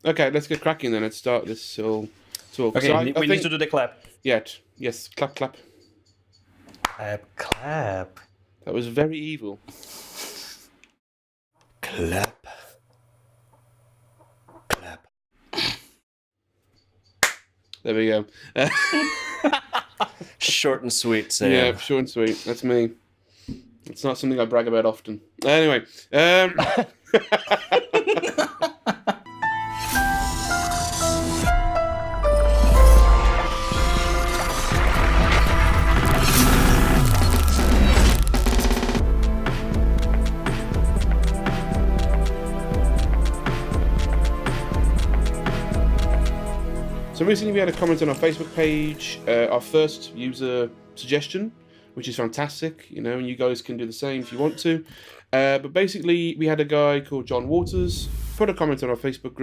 Okay, let's get cracking then. Let's start this whole talk. Okay, So we need to do the clap. Yes, clap, clap. Clap, clap. That was very evil. Clap. Clap. There we go. Short and sweet, Sam. Yeah, short and sweet. That's me. It's not something I brag about often. Anyway, so recently we had a comment on our Facebook page, our first user suggestion, which is fantastic, and you guys can do the same if you want to. But basically, we had a guy called John Waters put a comment on our Facebook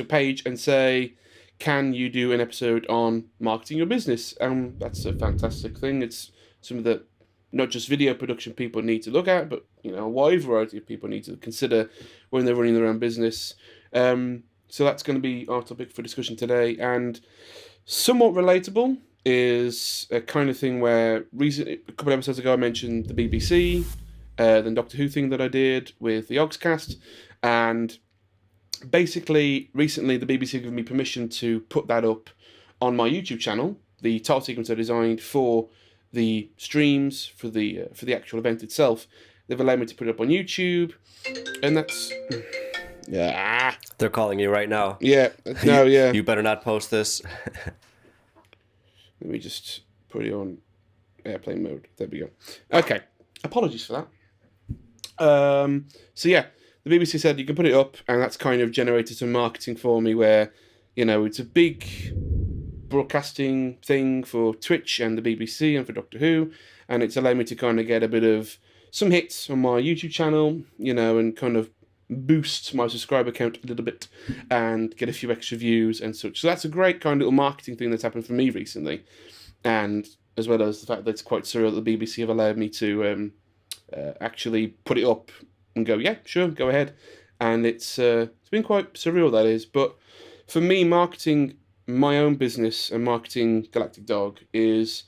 page, and say, can you do an episode on marketing your business? And that's a fantastic thing. It's something that not just video production people need to look at, but a wide variety of people need to consider when they're running their own business. So that's going to be our topic for discussion today, and somewhat relatable is a kind of thing where a couple of episodes ago I mentioned the BBC, the Doctor Who thing that I did with the Ogscast, and basically recently the BBC gave me permission to put that up on my YouTube channel. The title sequence I designed for the streams for the actual event itself, they've allowed me to put it up on YouTube, and that's. Yeah. They're calling you right now. Yeah. No, yeah. You better not post this. Let me just put it on airplane mode. There we go. Okay. Apologies for that. So yeah, the BBC said you can put it up, and that's kind of generated some marketing for me where, it's a big broadcasting thing for Twitch and the BBC and for Doctor Who, and it's allowed me to kind of get a bit of some hits on my YouTube channel, and kind of boost my subscriber count a little bit and get a few extra views and such. So that's a great kind of little marketing thing that's happened for me recently, and as well as the fact that it's quite surreal that the BBC have allowed me to actually put it up and go, yeah, sure, go ahead. And it's been quite surreal, that is. But for me, marketing my own business and marketing Galactic Dog it's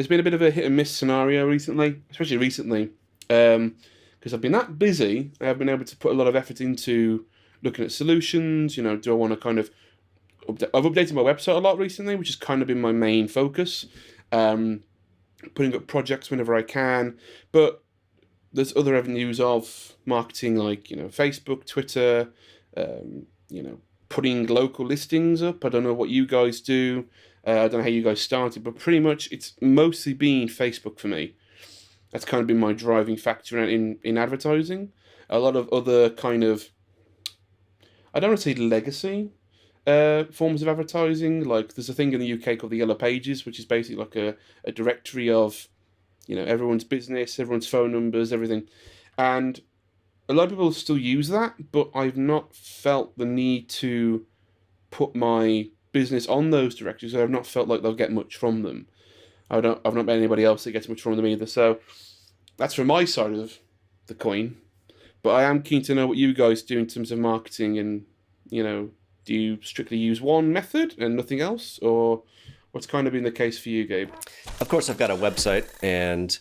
been a bit of a hit and miss scenario recently, especially recently. Because I've been that busy, I've been able to put a lot of effort into looking at solutions. Do I want to kind of I've updated my website a lot recently, which has kind of been my main focus. Putting up projects whenever I can, but there's other avenues of marketing like Facebook, Twitter, putting local listings up. I don't know what you guys do. I don't know how you guys started, but pretty much it's mostly been Facebook for me. That's kind of been my driving factor in advertising. A lot of other kind of, I don't want to say legacy forms of advertising. Like there's a thing in the UK called the Yellow Pages, which is basically like a directory of, everyone's business, everyone's phone numbers, everything. And a lot of people still use that, but I've not felt the need to put my business on those directories. I've not felt like they'll get much from them. I've not met anybody else that gets much from them either. So that's from my side of the coin. But I am keen to know what you guys do in terms of marketing, and do you strictly use one method and nothing else, or what's kind of been the case for you, Gabe? Of course, I've got a website, and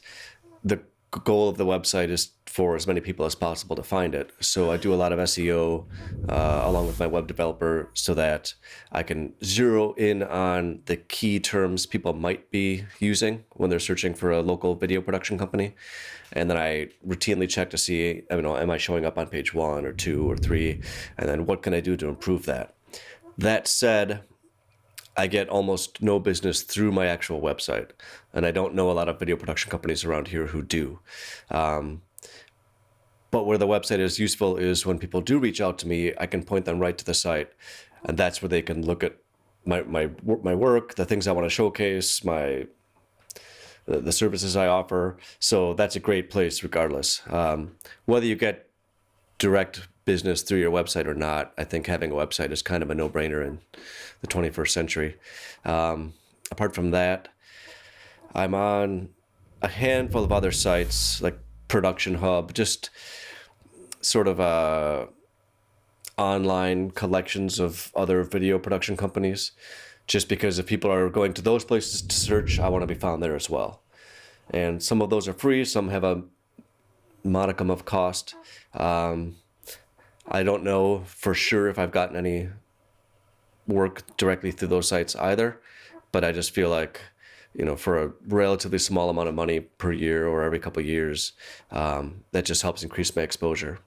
the goal of the website is for as many people as possible to find it. So I do a lot of SEO along with my web developer so that I can zero in on the key terms people might be using when they're searching for a local video production company. And then I routinely check to see, am I showing up on page 1 or 2 or 3? And then what can I do to improve that? That said, I get almost no business through my actual website, and I don't know a lot of video production companies around here who do. But where the website is useful is when people do reach out to me, I can point them right to the site, and that's where they can look at my work, the things I want to showcase, the services I offer. So that's a great place regardless. Whether you get direct business through your website or not, I think having a website is kind of a no-brainer in the 21st century. Apart from that, I'm on a handful of other sites like Production Hub, just sort of online collections of other video production companies, just because if people are going to those places to search, I want to be found there as well. And some of those are free, some have a modicum of cost. I don't know for sure if I've gotten any work directly through those sites either, but I just feel like, for a relatively small amount of money per year or every couple of years, that just helps increase my exposure.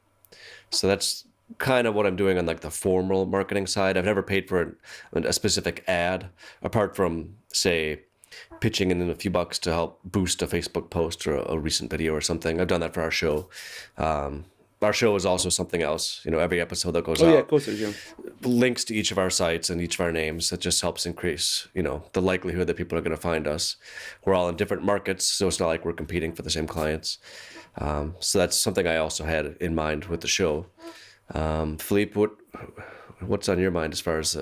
So that's kind of what I'm doing on like the formal marketing side. I've never paid for a specific ad, apart from, say, pitching in a few bucks to help boost a Facebook post or a recent video or something. I've done that for our show. Our show is also something else. Every episode that goes Oh out, yeah, of course it is. Yeah. links to each of our sites and each of our names. That just helps increase, the likelihood that people are going to find us. We're all in different markets, so it's not like we're competing for the same clients. So that's something I also had in mind with the show. Philippe, what's on your mind as far as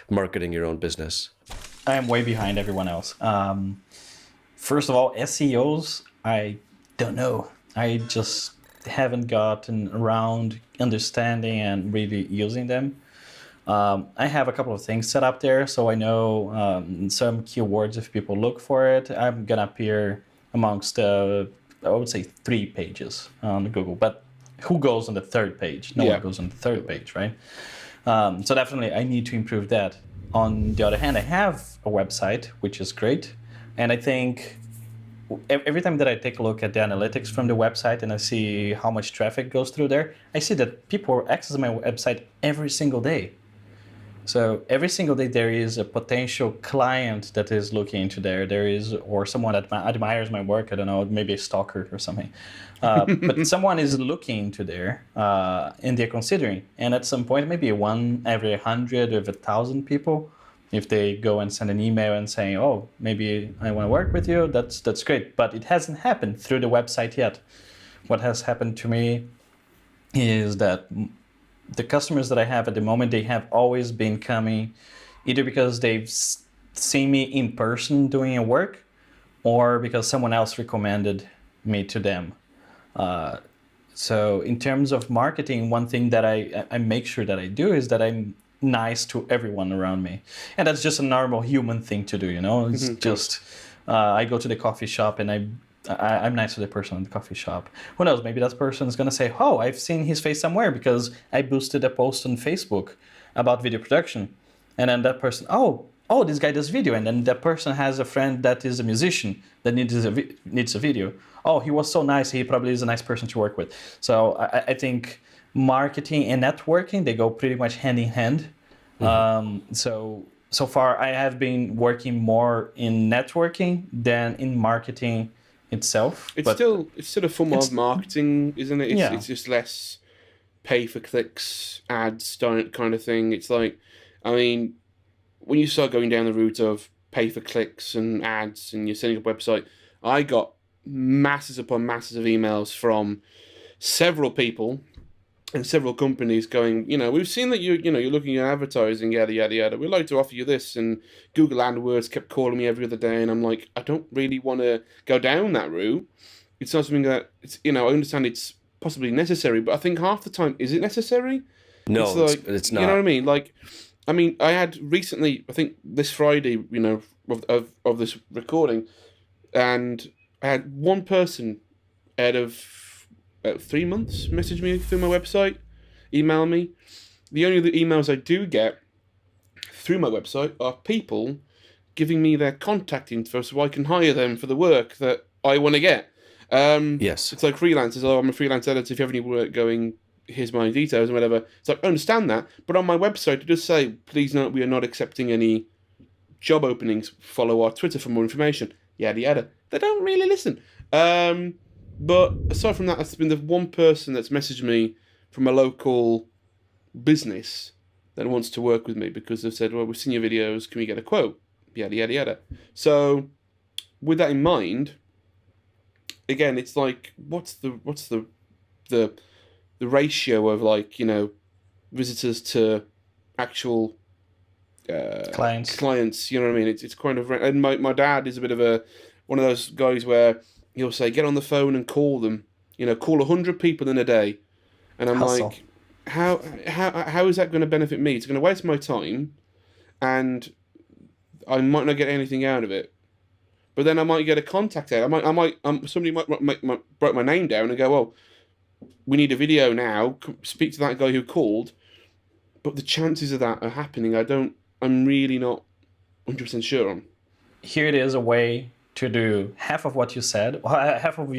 marketing your own business? I am way behind everyone else. First of all, SEOs, I don't know. I just haven't gotten around understanding and really using them. I have a couple of things set up there, so I know some keywords. If people look for it, I'm gonna appear amongst I would say 3 pages on Google. But who goes on the 3rd page? No one goes on the 3rd page, right? So definitely, I need to improve that. On the other hand, I have a website, which is great, and I think every time that I take a look at the analytics from the website and I see how much traffic goes through there, I see that people access my website every single day. So every single day there is a potential client that is looking into there. There is, or someone that admires my work. I don't know, maybe a stalker or something. But someone is looking into there, and they're considering. And at some point, maybe 1 every 100 or 1,000 people, if they go and send an email and say, "Oh, maybe I want to work with you," that's great. But it hasn't happened through the website yet. What has happened to me is that the customers that I have at the moment, they have always been coming either because they've seen me in person doing a work, or because someone else recommended me to them. So in terms of marketing, one thing that I make sure that I do is that I'm nice to everyone around me. And that's just a normal human thing to do, It's just, I go to the coffee shop and I'm nice to the person in the coffee shop. Who knows? Maybe that person is going to say, "Oh, I've seen his face somewhere because I boosted a post on Facebook about video production." And then that person, oh, this guy does video. And then that person has a friend that is a musician that needs a video. Oh, he was so nice. He probably is a nice person to work with. So I think marketing and networking, they go pretty much hand in hand. So far, I have been working more in networking than in marketing itself. It's still a form of marketing, isn't it? It's just less pay for clicks, ads, kind of thing. It's like, I mean, when you start going down the route of pay for clicks and ads and you're setting up a website, I got masses upon masses of emails from several people and several companies going, we've seen that you're looking at advertising, yada, yada, yada. We'd like to offer you this. And Google AdWords kept calling me every other day. And I'm like, I don't really want to go down that route. It's not something that, I understand it's possibly necessary, but I think half the time, is it necessary? No, it's not. You know what I mean? Like, I had recently, I think this Friday, of this recording, and I had one person out of 3 months message me through my website, email me. The only other emails I do get through my website are people giving me their contact info so I can hire them for the work that I want to get. Yes. It's like freelancers. Oh, I'm a freelance editor. If you have any work going, here's my details and whatever. It's like, I understand that. But on my website, it does say, please note we are not accepting any job openings. Follow our Twitter for more information. Yada, yada. They don't really listen. But aside from that, that's been the one person that's messaged me from a local business that wants to work with me because they've said, well, we've seen your videos, can we get a quote? Yada, yada, yada. So, with that in mind, again, it's like, what's the ratio of, like, visitors to actual clients, you know what I mean? It's kind of, and my dad is a bit of one of those guys where he'll say, get on the phone and call them, call 100 people in a day. And I'm Hustle. like, how is that going to benefit me? It's going to waste my time, and I might not get anything out of it. But then I might get a contact out. Somebody might write my name down and go, "Well, we need a video now. Speak to that guy who called." But the chances of that are happening, I'm really not 100% sure on. Here it is a way to do half of what you said, half of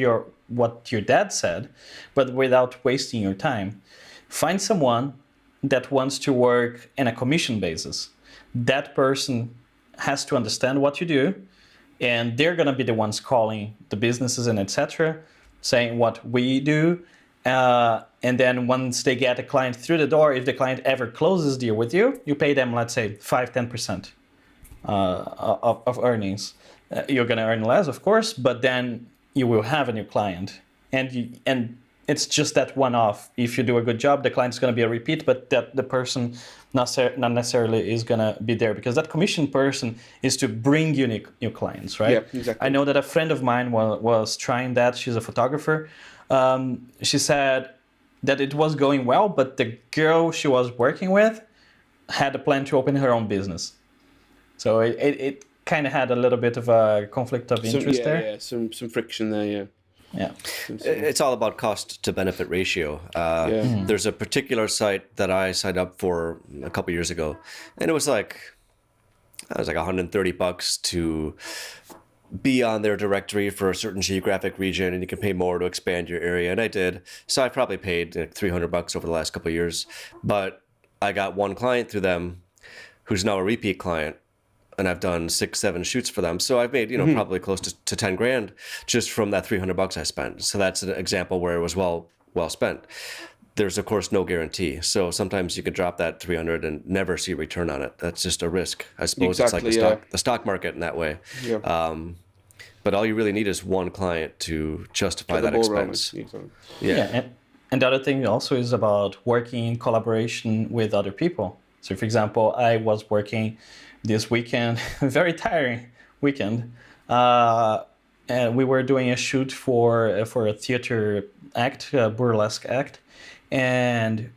what your dad said, but without wasting your time. Find someone that wants to work in a commission basis. That person has to understand what you do, and they're going to be the ones calling the businesses and etc., saying what we do. And then once they get a client through the door, if the client ever closes deal with you, you pay them, let's say, 5-10% of earnings. You're going to earn less, of course, but then you will have a new client. And it's just that one-off. If you do a good job, the client's going to be a repeat, but that the person not necessarily is going to be there, because that commission person is to bring you new clients, right? Yeah, exactly. I know that a friend of mine was trying that. She's a photographer. She said that it was going well, but the girl she was working with had a plan to open her own business. So it kind of had a little bit of a conflict of interest there. Yeah, some friction there, yeah. Yeah. It's all about cost to benefit ratio. There's a particular site that I signed up for a couple years ago, and it was like $130 to be on their directory for a certain geographic region, and you can pay more to expand your area. And I did. So I probably paid like $300 over the last couple of years, but I got one client through them who's now a repeat client. And I've done 6-7 shoots for them. So I've made, probably close to 10 grand just from that $300 I spent. So that's an example where it was well spent. There's of course no guarantee. So sometimes you could drop that 300 and never see a return on it. That's just a risk. I suppose Exactly, it's like the stock market in that way. Yeah. But all you really need is one client to justify that expense. Yeah. And the other thing also is about working in collaboration with other people. So for example, I was working this weekend, very tiring weekend, and we were doing a shoot for a theater act, a burlesque act, and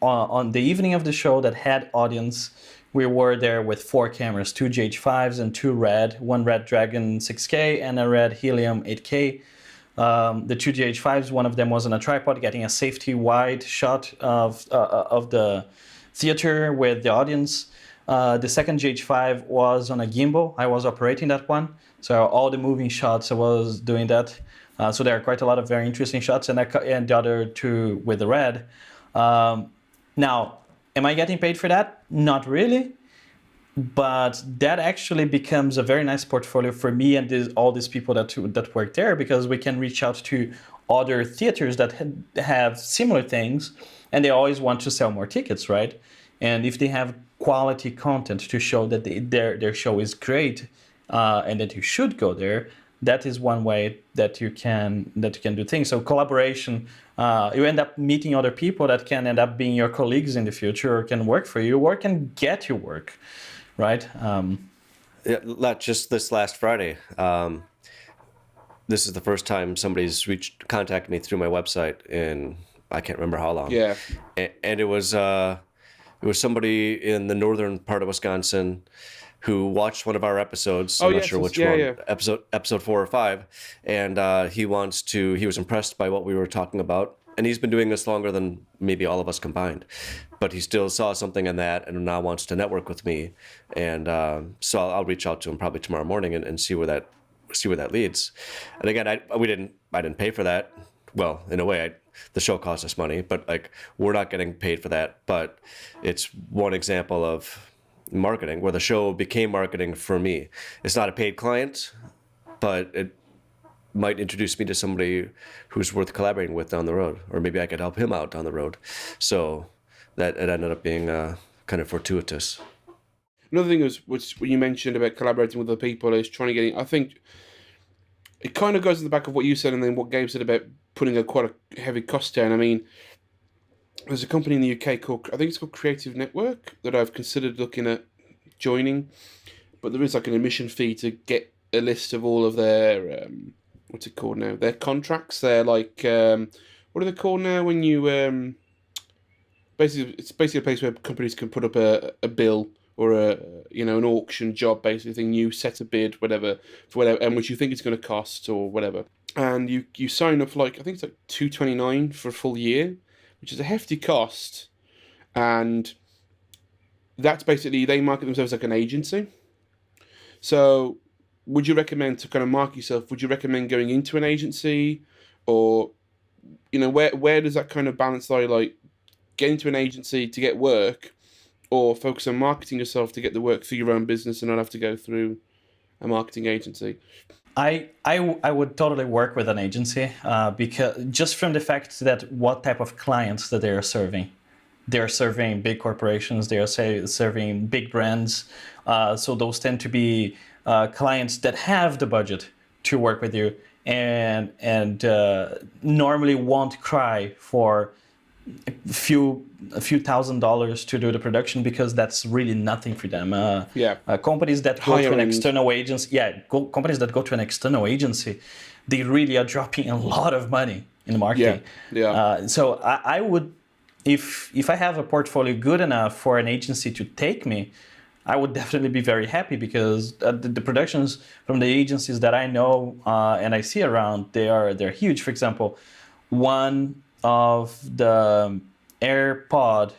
on the evening of the show that had audience, we were there with 4 cameras, 2 GH5s and 2 RED, one Red Dragon 6K and a Red Helium 8K. The 2 GH5s, one of them was on a tripod, getting a safety wide shot of the theater with the audience. The second GH5 was on a gimbal. I was operating that one. So all the moving shots, I was doing that. So there are quite a lot of very interesting shots, and the other 2 with the RED. Now, am I getting paid for that? Not really. But that actually becomes a very nice portfolio for me and all these people that work there, because we can reach out to other theaters that have similar things, and they always want to sell more tickets, right? And if they have quality content to show that their show is great, and that you should go there, that is one way that you can do things. So collaboration, you end up meeting other people that can end up being your colleagues in the future, or can work for you, or can get you work, right? Just this last Friday, this is the first time somebody's contacted me through my website in I can't remember how long. Yeah, and it was somebody in the northern part of Wisconsin who watched one of our episodes. I'm not sure which one. Yeah. Episode 4 or 5, and he was impressed by what we were talking about. And he's been doing this longer than maybe all of us combined, but he still saw something in that and now wants to network with me. And so I'll reach out to him probably tomorrow morning and see where that leads. And again, I didn't pay for that. Well, in a way, the show cost us money, but like we're not getting paid for that. But it's one example of marketing where the show became marketing for me. It's not a paid client, but it might introduce me to somebody who's worth collaborating with down the road, or maybe I could help him out down the road. So that it ended up being kind of fortuitous. Another thing was what you mentioned about collaborating with other people is trying to get in. I think it kind of goes in the back of what you said, and then what Gabe said about putting quite a heavy cost down. I mean, there's a company in the UK called, I think it's called Creative Network, that I've considered looking at joining, but there is like an admission fee to get a list of all of their what's it called now? Their contracts. They're like what are they called now when you basically it's basically a place where companies can put up a bill or an auction job basically thing. You set a bid, whatever, for whatever, and which you think it's going to cost or whatever, and you sign up for like I think it's like $229 for a full year, which is a hefty cost, and that's basically they market themselves like an agency. So, would you recommend to kind of market yourself? Would you recommend going into an agency, or where does that kind of balance lie? Like, get into an agency to get work, or focus on marketing yourself to get the work through your own business and not have to go through a marketing agency? I would totally work with an agency because just from the fact that what type of clients that they are serving. They're serving big corporations, they are serving big brands. So those tend to be clients that have the budget to work with you and normally won't cry for a few $1,000s to do the production because that's really nothing for them. Companies that go to an external agency, companies that go to an external agency, they really are dropping a lot of money in marketing. So I would, if I have a portfolio good enough for an agency to take me, I would definitely be very happy because the productions from the agencies that I know and I see around, they're huge. For example, one of the AirPod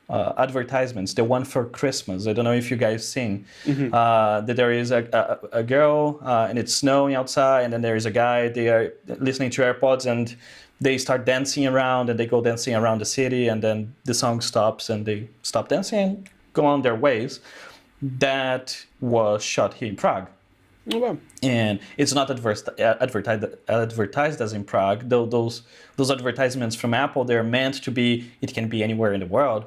advertisements, the one for Christmas. I don't know if you guys seen that there is a girl and it's snowing outside, and then there is a guy. They are listening to AirPods and they start dancing around, and they go dancing around the city, and then the song stops and they stop dancing and go on their ways. That was shot here in Prague. Oh, wow. And it's not advertised as in Prague. Though those advertisements from Apple, they're meant to be, it can be anywhere in the world.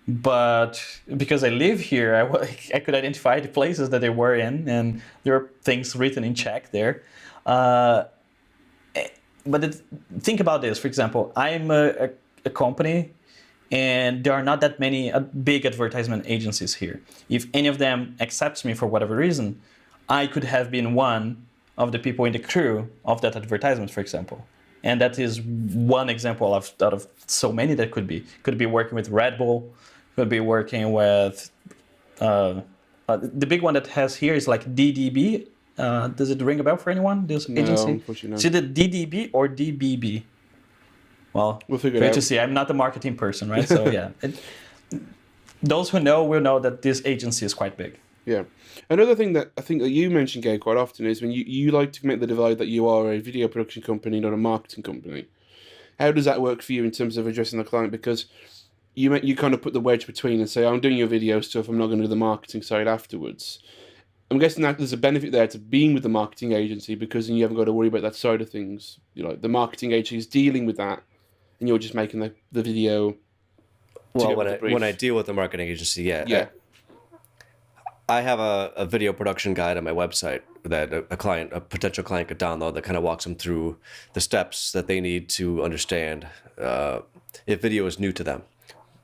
But because I live here, I could identify the places that they were in, and there are things written in Czech there. But think about this, for example, I'm a company, and there are not that many big advertisement agencies here. If any of them accepts me for whatever reason, I could have been one of the people in the crew of that advertisement, for example. And that is one example out of so many that could be. Could be working with Red Bull, could be working with... the big one that has here is like DDB. Does it ring a bell for anyone, this agency? No, unfortunately not. Is it DDB or DBB? Well, we'll figure it out. To see. I'm not a marketing person, right? So yeah. Those who know will know that this agency is quite big. Yeah. Another thing that I think that you mention, Gabe, quite often is when you like to make the divide that you are a video production company, not a marketing company. How does that work for you in terms of addressing the client? Because you kind of put the wedge between and say, I'm doing your video stuff, I'm not going to do the marketing side afterwards. I'm guessing that there's a benefit there to being with the marketing agency because then you haven't got to worry about that side of things. The marketing agency is dealing with that, and you're just making the video. Well, when I deal with the marketing agency, yeah. I have a video production guide on my website that a potential client could download that kind of walks them through the steps that they need to understand if video is new to them.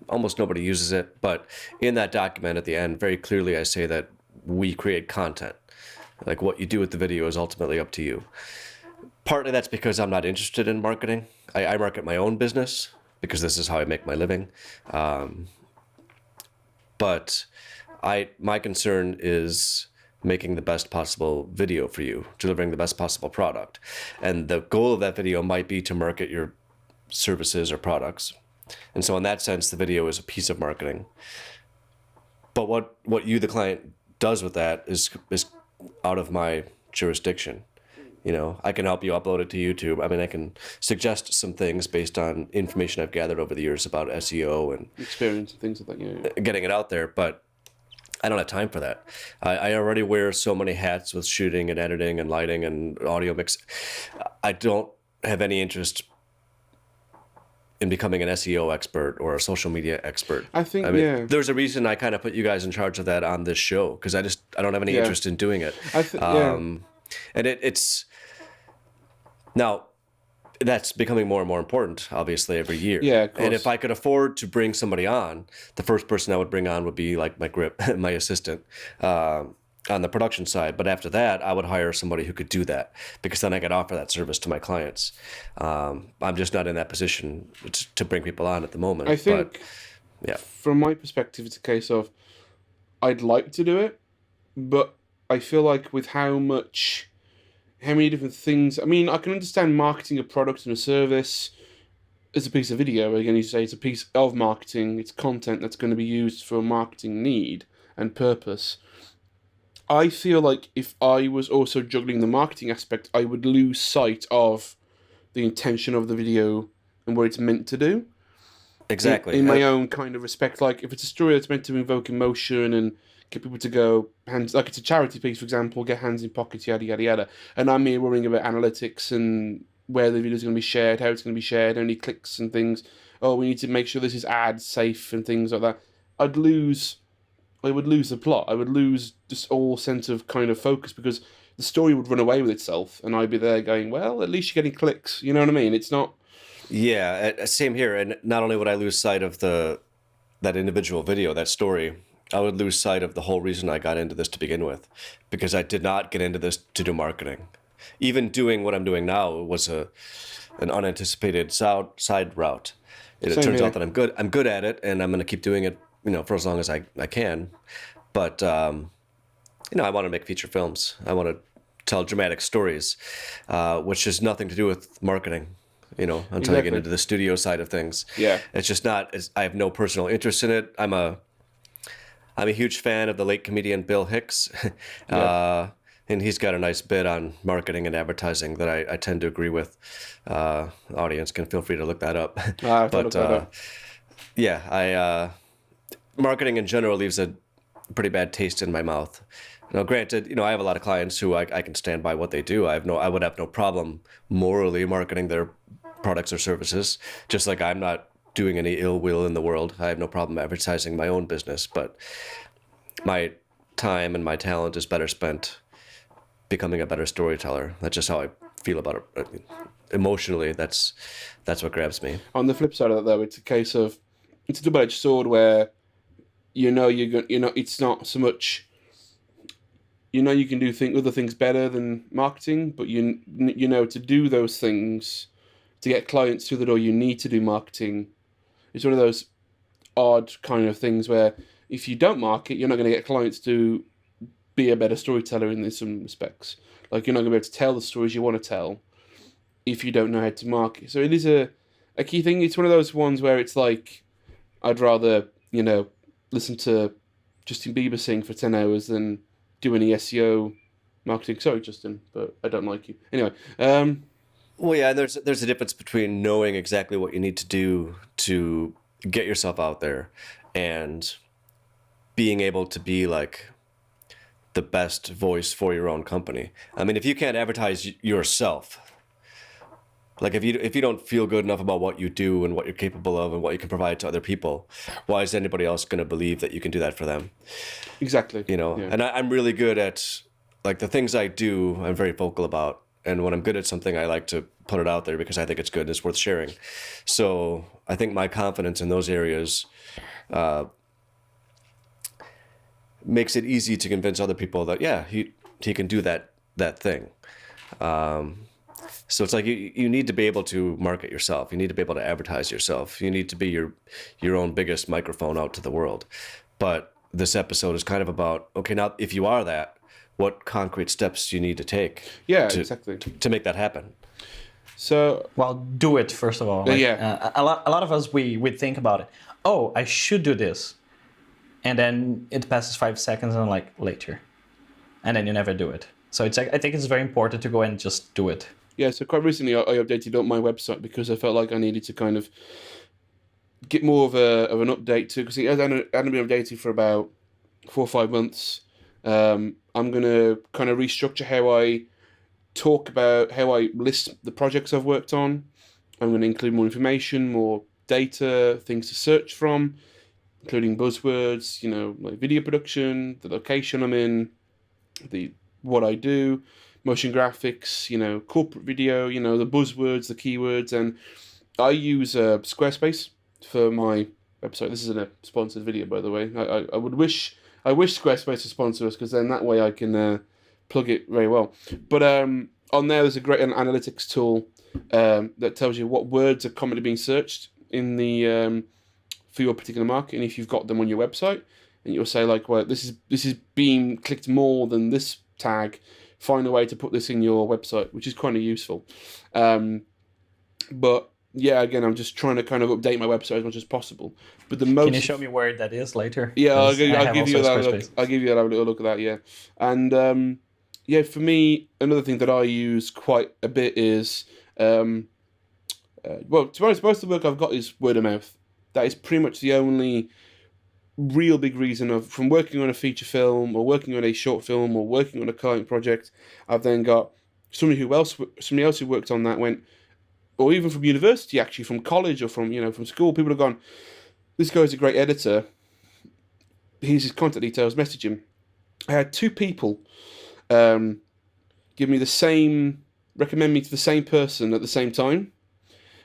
Almost nobody uses it, but in that document at the end, very clearly I say that we create content. Like what you do with the video is ultimately up to you. Partly that's because I'm not interested in marketing. I market my own business because this is how I make my living. But my concern is making the best possible video for you, delivering the best possible product. And the goal of that video might be to market your services or products. And so in that sense, the video is a piece of marketing. But what you, the client, does with that is out of my jurisdiction. I can help you upload it to YouTube. I mean, I can suggest some things based on information I've gathered over the years about SEO and experience and things like that. Getting it out there, but I don't have time for that. I already wear so many hats with shooting and editing and lighting and audio mix. I don't have any interest in becoming an SEO expert or a social media expert. I mean, there's a reason I kind of put you guys in charge of that on this show because I don't have any interest in doing it. And it's now that's becoming more and more important, obviously, every year. Yeah, of course. And if I could afford to bring somebody on, the first person I would bring on would be like my grip, my assistant. On the production side, but after that, I would hire somebody who could do that because then I could offer that service to my clients. I'm just not in that position to bring people on at the moment. I think Yeah. From my perspective, it's a case of I'd like to do it, but I feel like with how many different things. I mean, I can understand marketing a product and a service as a piece of video. Again, you say it's a piece of marketing. It's content that's going to be used for a marketing need and purpose. I feel like if I was also juggling the marketing aspect, I would lose sight of the intention of the video and what it's meant to do. Exactly. In my own kind of respect, like if it's a story that's meant to invoke emotion and get people to go hands, like it's a charity piece, for example, get hands in pockets, yada yada yada, and I'm here worrying about analytics and where the video's going to be shared, how it's going to be shared, only clicks and things. Oh, we need to make sure this is ad safe and things like that. I'd lose. I would lose the plot. I would lose just all sense of kind of focus because the story would run away with itself, and I'd be there going, "Well, at least you're getting clicks." You know what I mean? It's not. Yeah, same here. And not only would I lose sight of that individual video, that story, I would lose sight of the whole reason I got into this to begin with, because I did not get into this to do marketing. Even doing what I'm doing now was an unanticipated side route. It Same turns here. out that I'm good at it, and I'm going to keep doing it, for as long as I can. But I want to make feature films. I want to tell dramatic stories, which has nothing to do with marketing. Until I get Exactly. into the studio side of things. Yeah. It's just not. I have no personal interest in it. I'm a huge fan of the late comedian Bill Hicks, and he's got a nice bit on marketing and advertising that I tend to agree with. Audience can feel free to look that up. I'll look that up. I marketing in general leaves a pretty bad taste in my mouth. Now, granted, I have a lot of clients who I can stand by what they do. I would have no problem morally marketing their products or services, just like I'm not doing any ill will in the world. I have no problem advertising my own business, but my time and my talent is better spent becoming a better storyteller. That's just how I feel about it. Emotionally, that's what grabs me. On the flip side of that, though, it's a double-edged sword where it's not so much. You can do other things better than marketing, but to do those things, to get clients through the door, you need to do marketing. It's one of those odd kind of things where if you don't market, you're not going to get clients to be a better storyteller in some respects. Like you're not going to be able to tell the stories you want to tell if you don't know how to market. So it is a key thing. It's one of those ones where it's like I'd rather listen to Justin Bieber sing for 10 hours than do any SEO marketing. Sorry, Justin, but I don't like you. Anyway, Well, yeah, there's a difference between knowing exactly what you need to do to get yourself out there and being able to be like the best voice for your own company. I mean, if you can't advertise yourself, like if you don't feel good enough about what you do and what you're capable of and what you can provide to other people, why is anybody else going to believe that you can do that for them? exactly. Yeah. And I'm really good at, like, the things I do, I'm very vocal about. And when I'm good at something, I like to put it out there because I think it's good and it's worth sharing. So I think my confidence in those areas makes it easy to convince other people that, yeah, he can do that thing. So it's like you need to be able to market yourself. You need to be able to advertise yourself. You need to be your own biggest microphone out to the world. But this episode is kind of about, okay, now if you are that, what concrete steps do you need to take Exactly. to make that happen? So Well, do it first of all. A lot of us we think about it. Oh, I should do this, and then it passes 5 seconds and like later, and then you never do it. So I think it's very important to go and just do it. yeah, so quite recently I updated up my website because I felt like I needed to kind of get more of an update to, because it hadn't been updated for about 4 or 5 months. I'm going to kind of restructure how I talk about, how I list the projects I've worked on. I'm going to include more information, more data, things to search from, including buzzwords, like video production, the location I'm in, what I do, motion graphics, corporate video, the buzzwords, the keywords, and I use Squarespace for my website. This isn't a sponsored video, by the way. I wish Squarespace would sponsor us, because then that way I can plug it very well. But on there's a great analytics tool that tells you what words are commonly being searched in the for your particular market, and if you've got them on your website, and you'll say like, well, this is being clicked more than this tag. Find a way to put this in your website, which is kind of useful. But yeah, again, I'm just trying to kind of update my website as much as possible. But the most Can you show me where that is later? yeah, 'Cause I I'll have give you also a that look. Squarespace. I'll give you a little look at that. Yeah, and yeah, for me, another thing that I use quite a bit is well, to be honest, most of the work I've got is word of mouth. That is pretty much the only real big reason of from working on a feature film or working on a short film or working on a client project. I've then got somebody else who worked on that went, or even from university, actually from college or from from school. People have gone, this guy's a great editor. Here's his contact details. Message him. I had 2 people give me recommend me to the same person at the same time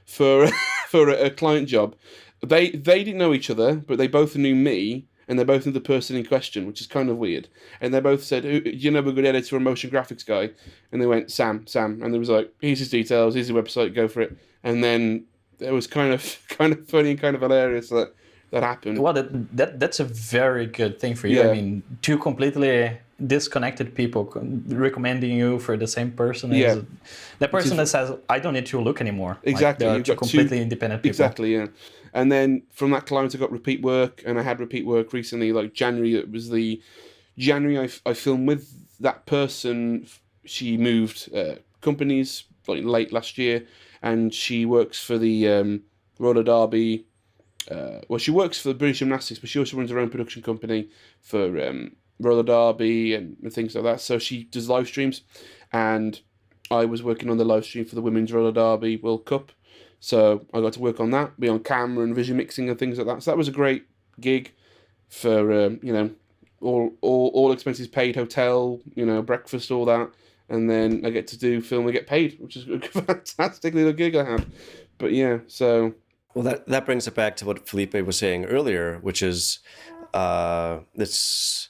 for for a client job. They didn't know each other, but they both knew me, and they both knew the person in question, which is kind of weird. And they both said, do you know a good editor or motion graphics guy? And they went, Sam. And there was like, here's his details, here's his website, go for it. And then it was kind of funny and kind of hilarious that happened. Well, that's a very good thing for you. Yeah. I mean, 2 completely disconnected people recommending you for the same person. Yeah. The person that says, I don't need to look anymore. Exactly. Like, You've they're got 2 completely independent people. Exactly, yeah. And then from that client, I got repeat work, and I had repeat work recently, like January. It was the January I filmed with that person. She moved companies like late last year, and she works for the roller derby. Well, she works for the British Gymnastics, but she also runs her own production company for roller derby and things like that. So she does live streams, and I was working on the live stream for the Women's Roller Derby World Cup. So I got to work on that, be on camera and vision mixing and things like that. So that was a great gig for all expenses paid, hotel, breakfast, all that, and then I get to do film and get paid, which is a fantastic little gig I had. But yeah, so Well, that brings it back to what Felipe was saying earlier, which is it's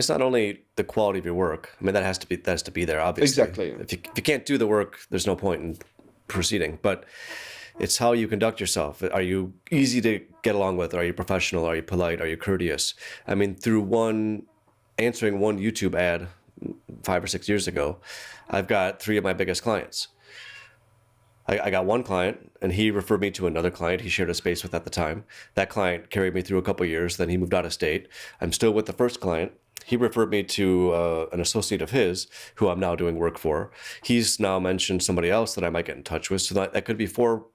not only the quality of your work. I mean, that has to be there, obviously. Exactly. If you can't do the work, there's no point in proceeding. But it's how you conduct yourself. Are you easy to get along with? Are you professional? Are you polite? Are you courteous? I mean, through answering one YouTube ad 5 or 6 years ago, I've got 3 of my biggest clients. I got one client, and he referred me to another client he shared a space with at the time. That client carried me through a couple of years, then he moved out of state. I'm still with the first client. He referred me to an associate of his, who I'm now doing work for. He's now mentioned somebody else that I might get in touch with, so that could be 4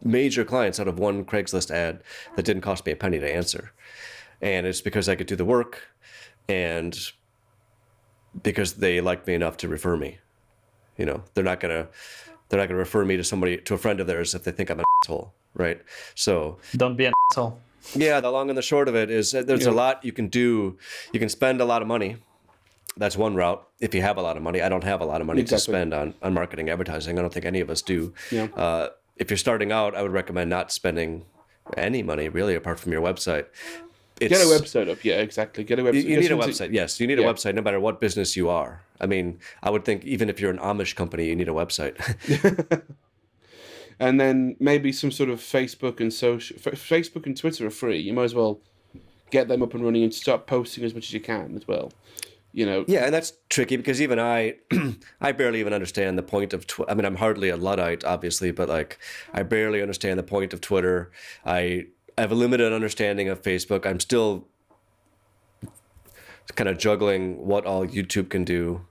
major clients out of one Craigslist ad that didn't cost me a penny to answer. And it's because I could do the work, and because they liked me enough to refer me. They're not gonna refer me to a friend of theirs if they think I'm an asshole, right? So Don't be an asshole. yeah, the long and the short of it is there's a lot you can do. You can spend a lot of money. That's one route. If you have a lot of money, I don't have a lot of money to spend on marketing, advertising. I don't think any of us do. Yeah. If you're starting out, I would recommend not spending any money really, apart from your website. Get a website up. Yeah, exactly. Get a website. You need a website. Yes, you need a website no matter what business you are. I mean, I would think even if you're an Amish company, you need a website. And then maybe some sort of Facebook and Twitter are free. You might as well get them up and running and start posting as much as you can as well. Yeah, and that's tricky because even I barely even understand the point of Twitter. I mean, I'm hardly a Luddite, obviously, but I barely understand the point of Twitter. I have a limited understanding of Facebook. I'm still kind of juggling what all YouTube can do,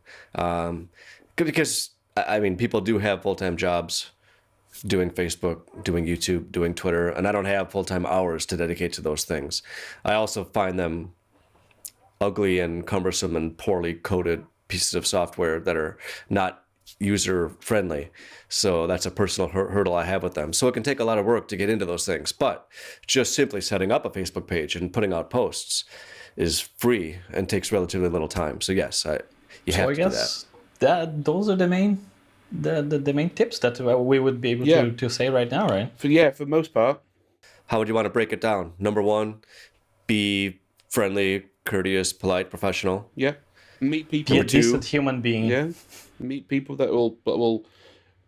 because I mean, people do have full-time jobs doing Facebook, doing YouTube, doing Twitter, and I don't have full-time hours to dedicate to those things. I also find them ugly and cumbersome and poorly coded pieces of software that are not user friendly. So that's a personal hurdle I have with them. So it can take a lot of work to get into those things, but just simply setting up a Facebook page and putting out posts is free and takes relatively little time. So yes, you have to do that. Those are the main tips that we would be able to say right now, right? For the most part. How would you want to break it down? Number 1, be friendly, courteous, polite, professional. Yeah. Meet people. Be a decent human being. Yeah. Meet people that will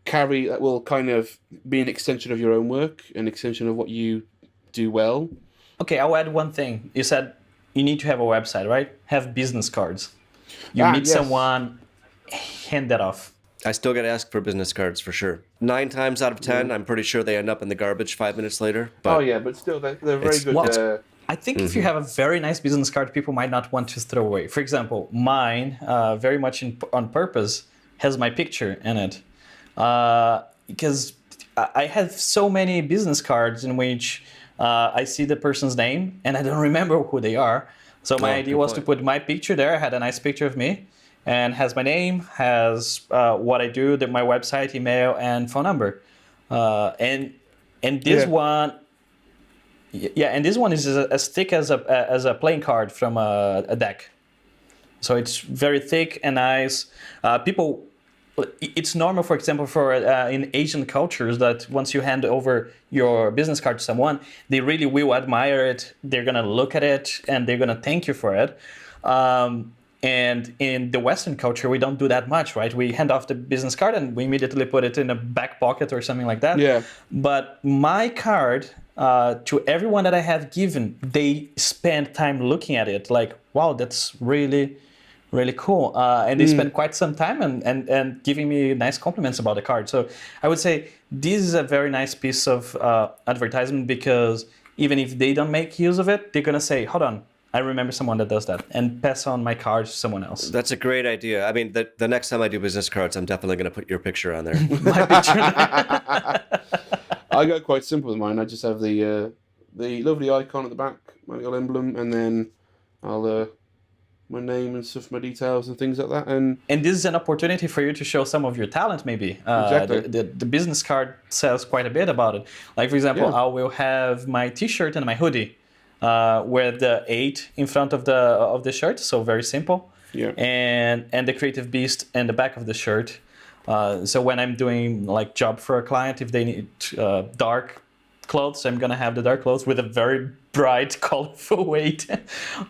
kind of be an extension of your own work, an extension of what you do well. Okay, I'll add one thing. You said you need to have a website, right? Have business cards. You meet yes. someone, hand that off. I still get asked for business cards for sure. 9 times out of 10, I'm pretty sure they end up in the garbage 5 minutes later. But Oh yeah, but still, they're very It's- good. well, I think if you have a very nice business card, people might not want to throw away. For example, mine, very much on purpose, has my picture in it. Because I have so many business cards in which I see the person's name and I don't remember who they are. So my idea was to put my picture there. I had a nice picture of me and has my name, has what I do, my website, email, and phone number. And this one, and this one is as thick as a playing card from a deck. So it's very thick and nice. People, it's normal, for example, for in Asian cultures that once you hand over your business card to someone, they really will admire it. They're gonna look at it and they're gonna thank you for it. And in the Western culture, we don't do that much, right? We hand off the business card and we immediately put it in a back pocket or something like that. Yeah. But my card, to everyone that I have given, they spend time looking at it. Like, wow, that's really, really cool. And they spend quite some time and giving me nice compliments about the card. So I would say this is a very nice piece of advertisement, because even if they don't make use of it, they're going to say, hold on, I remember someone that does that, and pass on my card to someone else. That's a great idea. I mean, the next time I do business cards, I'm definitely going to put your picture on there. My picture. I go quite simple with mine. I just have the lovely icon at the back, my little emblem, and then I'll my name and stuff, my details and things like that. And this is an opportunity for you to show some of your talent, maybe. Exactly. The business card says quite a bit about it. Like, for example, Yeah. I will have my T-shirt and my hoodie with the 8 in front of the shirt, so very simple. Yeah. And the creative beast in the back of the shirt. So when I'm doing like job for a client, if they need dark clothes, I'm gonna have the dark clothes with a very bright, colorful weight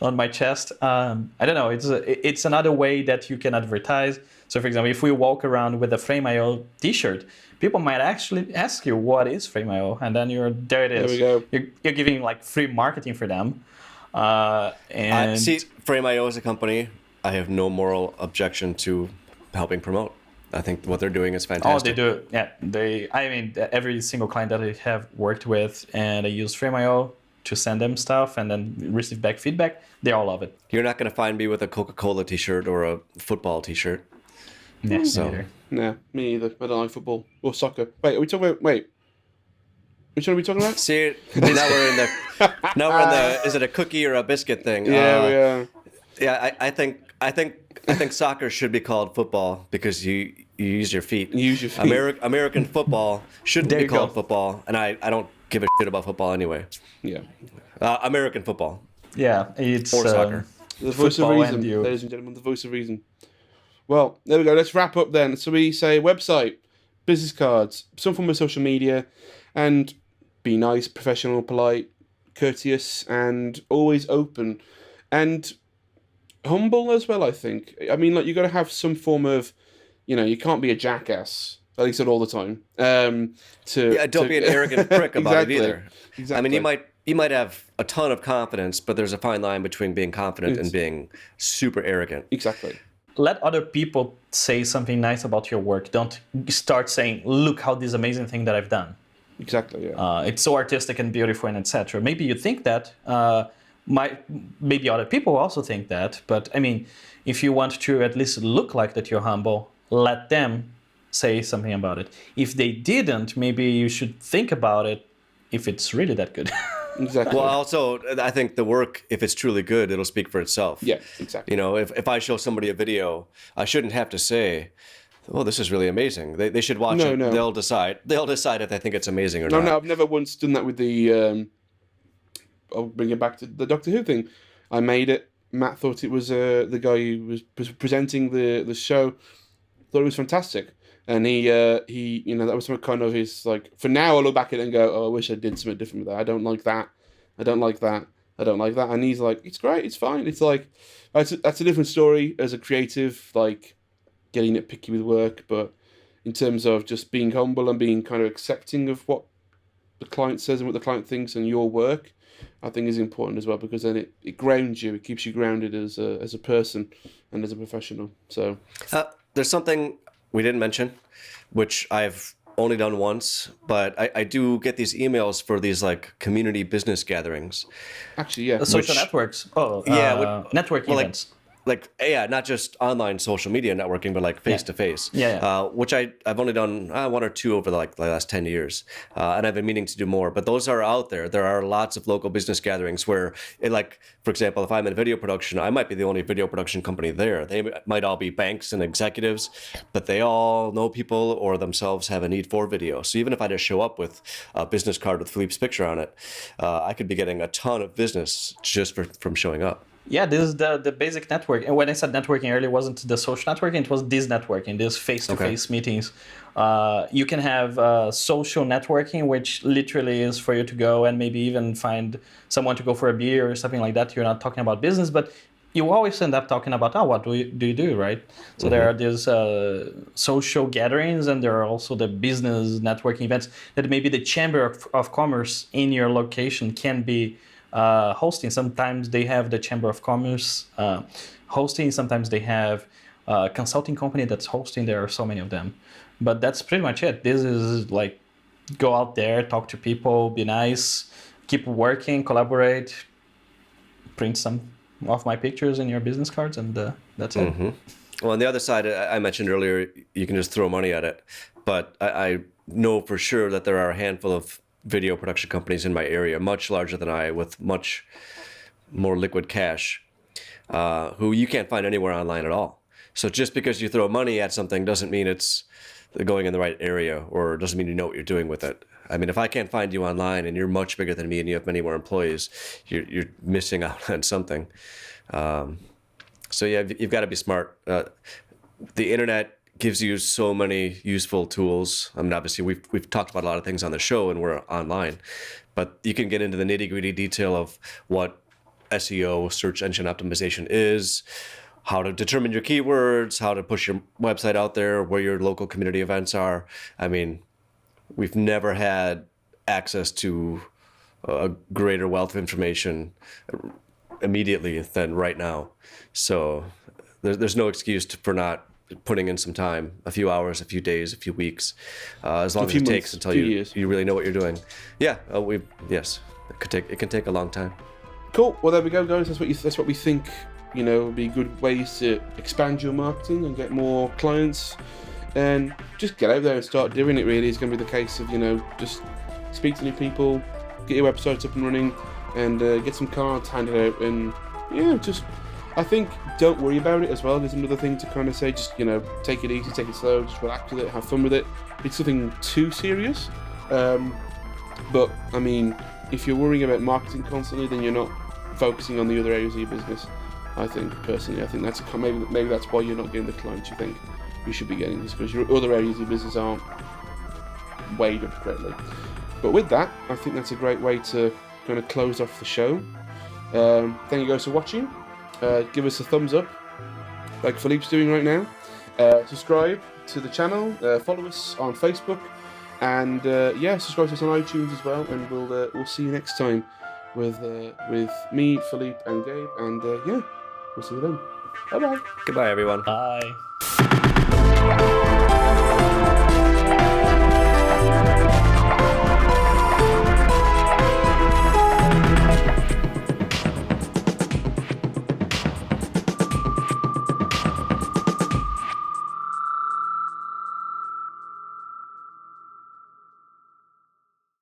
on my chest. I don't know. It's another way that you can advertise. So, for example, if we walk around with a Frame.io T-shirt, people might actually ask you, "What is Frame.io?" And then there it is. There we go. You're giving like free marketing for them. And See, Frame.io is a company I have no moral objection to helping promote. I think what they're doing is fantastic. Oh, they do. Yeah, I mean, every single client that I have worked with, and I use Frame.io to send them stuff and then receive back feedback, they all love it. You're not going to find me with a Coca-Cola T-shirt or a football T-shirt. Yeah, So- neither. Nah, me either. I don't like football or soccer. Wait, are we talking about? Wait, which one are we talking about? See, now we're in the. Is it a cookie or a biscuit thing? Yeah, we are. Yeah, I think soccer should be called football because you use your feet. You use your feet. American football shouldn't There be you called go. football, and I don't give a shit about football anyway. Yeah. American football. Yeah, it's Or soccer. The voice of Football reason, and you. ladies and gentlemen, the voice of reason. Well, there we go. Let's wrap up then. So we say website, business cards, some form of social media, and be nice, professional, polite, courteous, and always open, and humble as well. I think. I mean, like, you got to have some form of, you can't be a jackass. At least not all the time. Don't be an arrogant prick about Exactly. it either. Exactly. I mean, you might have a ton of confidence, but there's a fine line between being confident and being super arrogant. Exactly. let other people say something nice about your work. Don't start saying, look how this amazing thing that I've done. Exactly, yeah. It's so artistic and beautiful and etc. Maybe you think that. Maybe other people also think that. But I mean, if you want to at least look like that you're humble, let them say something about it. If they didn't, maybe you should think about it if it's really that good. Exactly. Well, also, I think the work, if it's truly good, it'll speak for itself. Yeah, exactly. You know, if I show somebody a video, I shouldn't have to say, oh, this is really amazing. They should watch it. No. They'll decide if they think it's amazing or No, not. no, I've never once done that with the. I'll bring it back to the Doctor Who thing. I made it. Matt thought it was the guy who was presenting the show. Thought it was fantastic, and he that was some kind of his like. For now, I look back at it and go, oh, I wish I did something different with that. I don't like that. I don't like that. I don't like that. And he's like, it's great. It's fine. It's like that's a different story as a creative, like getting nitpicky with work, but in terms of just being humble and being kind of accepting of what the client says and what the client thinks and your work, I think is important as well, because then it grounds you. It keeps you grounded as a person and as a professional. So there's something we didn't mention, which I've only done once, but I do get these emails for these like community business gatherings. actually, yeah, Social networks. Networking events. Not just online social media networking, but like face to face. Which I've only done one or two over the last 10 years, and I've been meaning to do more. But those are out there. There are lots of local business gatherings where, for example, if I'm in video production, I might be the only video production company there. They might all be banks and executives, but they all know people or themselves have a need for video. So even if I just show up with a business card with Philippe's picture on it, I could be getting a ton of business just from showing up. Yeah, this is the basic network. And when I said networking earlier, it wasn't the social networking, it was this networking, this face-to-face meetings. You can have social networking, which literally is for you to go and maybe even find someone to go for a beer or something like that. You're not talking about business, but you always end up talking about, what do you do, right? So there are these social gatherings, and there are also the business networking events that maybe the Chamber of Commerce in your location can be hosting. Sometimes they have the Chamber of Commerce hosting. Sometimes they have a consulting company that's hosting. There are so many of them. But that's pretty much it. This is like, go out there, talk to people, be nice, keep working, collaborate, print some of my pictures in your business cards, and that's it. Well, on the other side, I mentioned earlier, you can just throw money at it. But I know for sure that there are a handful of video production companies in my area, much larger than I, with much more liquid cash, who you can't find anywhere online at all. So just because you throw money at something doesn't mean it's going in the right area, or doesn't mean you know what you're doing with it. I mean, if I can't find you online and you're much bigger than me and you have many more employees, you're missing out on something. So yeah, you've got to be smart. The internet gives you so many useful tools. I mean, obviously we've talked about a lot of things on the show and we're online, but you can get into the nitty-gritty detail of what SEO, search engine optimization, is, how to determine your keywords, how to push your website out there, where your local community events are. I mean, we've never had access to a greater wealth of information immediately than right now. So there's no excuse for not putting in some time, a few hours, a few days, a few weeks, as long as it takes until you really know what you're doing. Yeah, yes, it can take a long time. Cool. Well, there we go, guys. That's what we think. Would be good ways to expand your marketing and get more clients, and just get out there and start doing it. Really, it's going to be the case of just speak to new people, get your websites up and running, and get some cards handed out, and I think don't worry about it as well. There's another thing to kind of say, just take it easy, take it slow, just relax with it, have fun with it. It's nothing too serious, but I mean, if you're worrying about marketing constantly, then you're not focusing on the other areas of your business. I think that's maybe that's why you're not getting the clients you think you should be getting, is because your other areas of your business aren't weighed up correctly. But with that, I think that's a great way to kind of close off the show. Thank you guys for watching. Give us a thumbs up, like Philippe's doing right now. Subscribe to the channel. Follow us on Facebook, and subscribe to us on iTunes as well. And we'll see you next time with me, Philippe, and Gabe. And we'll see you then. Bye bye. Goodbye, everyone. Bye.